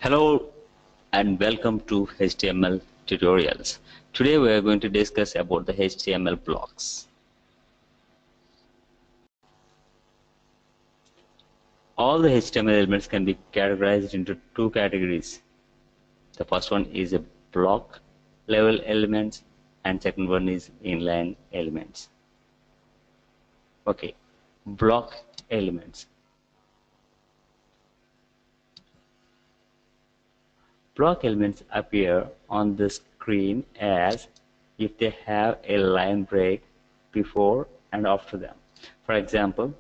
Hello and welcome to HTML tutorials. Today we are going to discuss about the HTML blocks. All the HTML elements can be categorized into two categories. The first one is a block level elements and second one is inline elements. Okay, block elements. Block elements appear on the screen as if they have a line break before and after them. For example,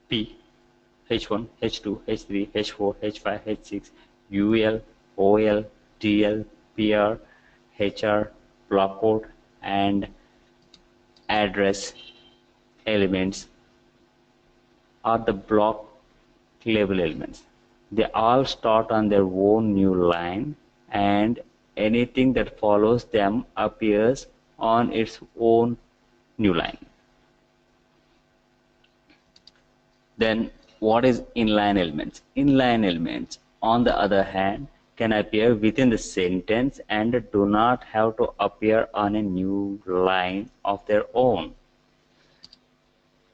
P, H1, H2, H3, H4, H5, H6, UL, OL, TL, PR, HR, block code, and address elements are the block label elements. They all start on their own new line, and anything that follows them appears on its own new line. Then what is inline elements? Inline elements, on the other hand, can appear within the sentence and do not have to appear on a new line of their own.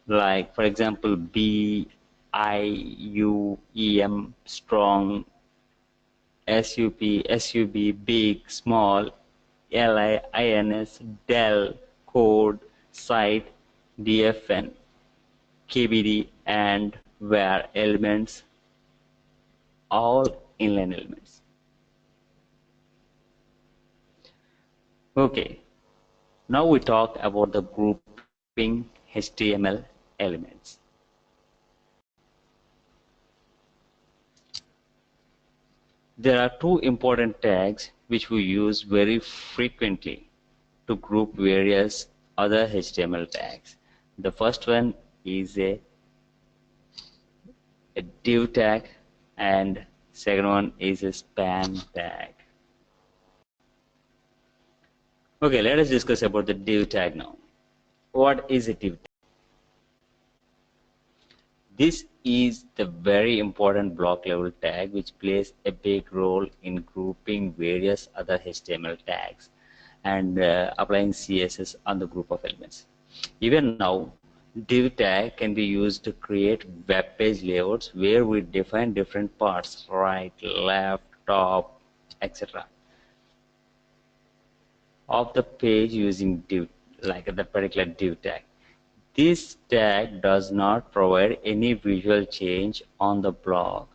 Like, for example, B, I, U, EM, strong, SUP, SUB, big, small, LI, INS, del, code, site, DFN, KBD, and where elements, all inline elements. Okay, now we talk about the grouping HTML elements. There are two important tags which we use very frequently to group various other HTML tags. The first one is a div tag and second one is a span tag. Okay, let us discuss about the div tag now. What is a div tag? This is the very important block level tag which plays a big role in grouping various other HTML tags and applying CSS on the group of elements. Even now, div tag can be used to create web page layouts where we define different parts, right, left, top, etc. of the page using div, like the particular div tag. This tag does not provide any visual change on the block,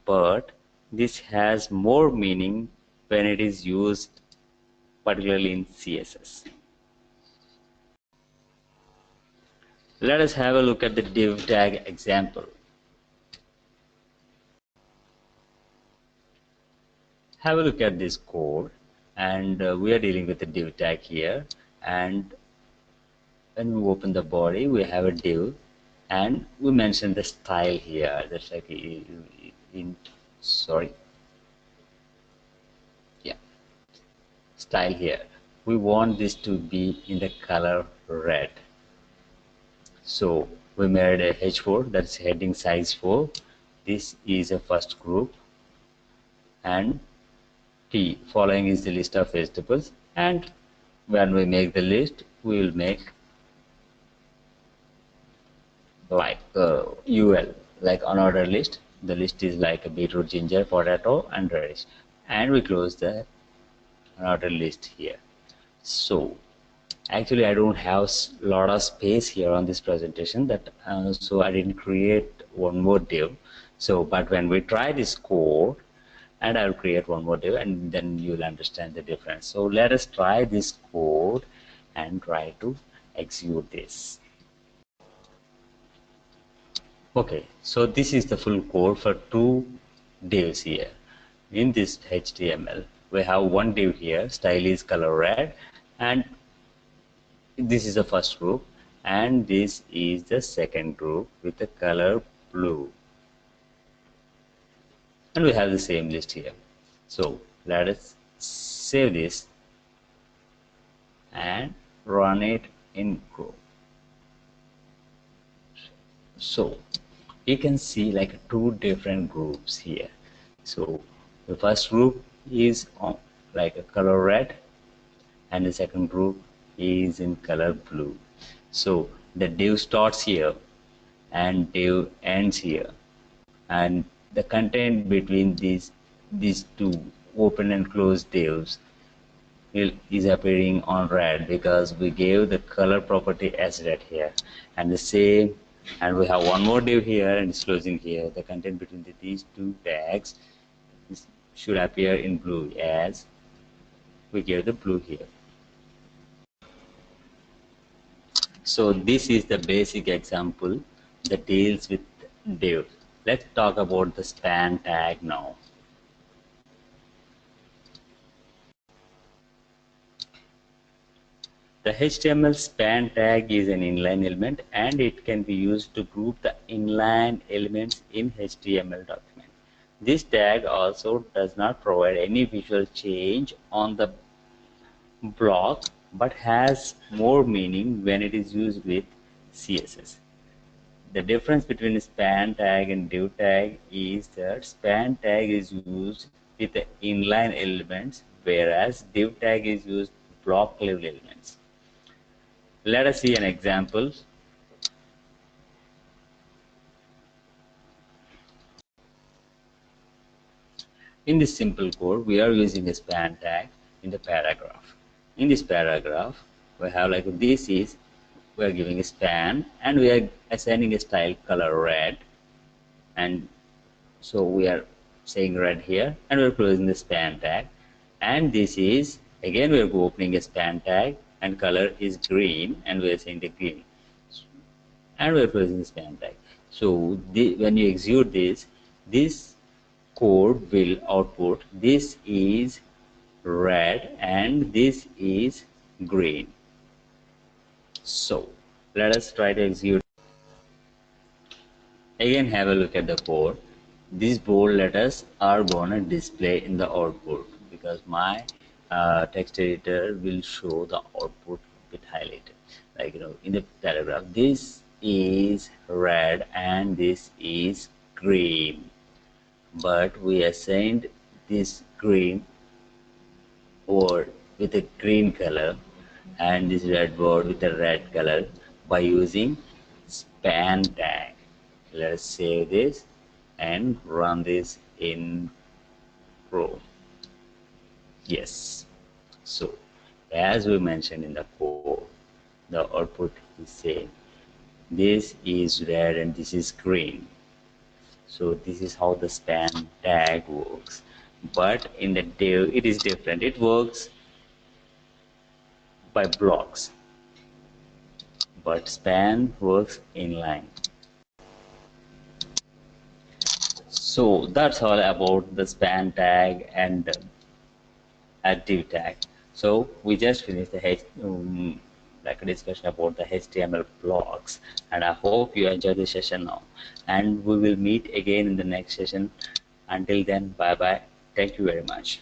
but this has more meaning when it is used particularly in CSS. Let us have a look at the div tag example. Have a look at this code, and we are dealing with the div tag here, and when we open the body we have a div and we mention the style here. That's like style here. We want this to be in the color red, so we made a H4, that's heading size 4. This is a first group, and P following is the list of vegetables, and when we make the list we will make like UL, like unordered list. The list is like a beetroot, ginger, potato, and radish, and we close the unordered list here. So actually I don't have a lot of space here on this presentation, that so I didn't create one more div. So but when we try this code, and I'll create one more div, and then you'll understand the difference. So let us try this code and try to execute this. Okay, so this is the full code for two divs here. In this HTML, we have one div here, style is color red, and this is the first group, and this is the second group with the color blue. And we have the same list here. So let us save this and run it in Chrome. So you can see like two different groups here. So the first group is on like a color red, and the second group is in color blue. So the div starts here and div ends here, and the content between these two open and closed divs is appearing on red because we gave the color property as red here, and the same, and we have one more div here and it's closing here. The content between these two tags should appear in blue as we gave the blue here. So this is the basic example that deals with div. Let's talk about the span tag now. The HTML span tag is an inline element and it can be used to group the inline elements in HTML document. This tag also does not provide any visual change on the block but has more meaning when it is used with CSS. The difference between span tag and div tag is that span tag is used with the inline elements whereas div tag is used with block level elements. Let us see an example. In this simple code, we are using a span tag in the paragraph. In this paragraph, we have like this is, we are giving a span and we are assigning a style color red, and so we are saying red here and we are closing the span tag, and this is again we are opening a span tag and color is green and we are saying the green, and we are closing the span tag. So when you execute this code will output this is red and this is green. So let us try to execute. Again, have a look at the code. These bold letters are gonna display in the output because my text editor will show the output with highlighted, like in the paragraph this is red and this is green, but we assigned this green word with a green color and this red word with a red color by using span tag. Let's save this and run this in Chrome. Yes, so as we mentioned in the code, the output is same. This is red and this is green. So this is how the span tag works. But in the div, it is different. It works by blocks, but span works inline. So that's all about the span tag and div tag. So we just finished the like a discussion about the HTML blocks, and I hope you enjoyed the session now. And we will meet again in the next session. Until then, bye bye. Thank you very much.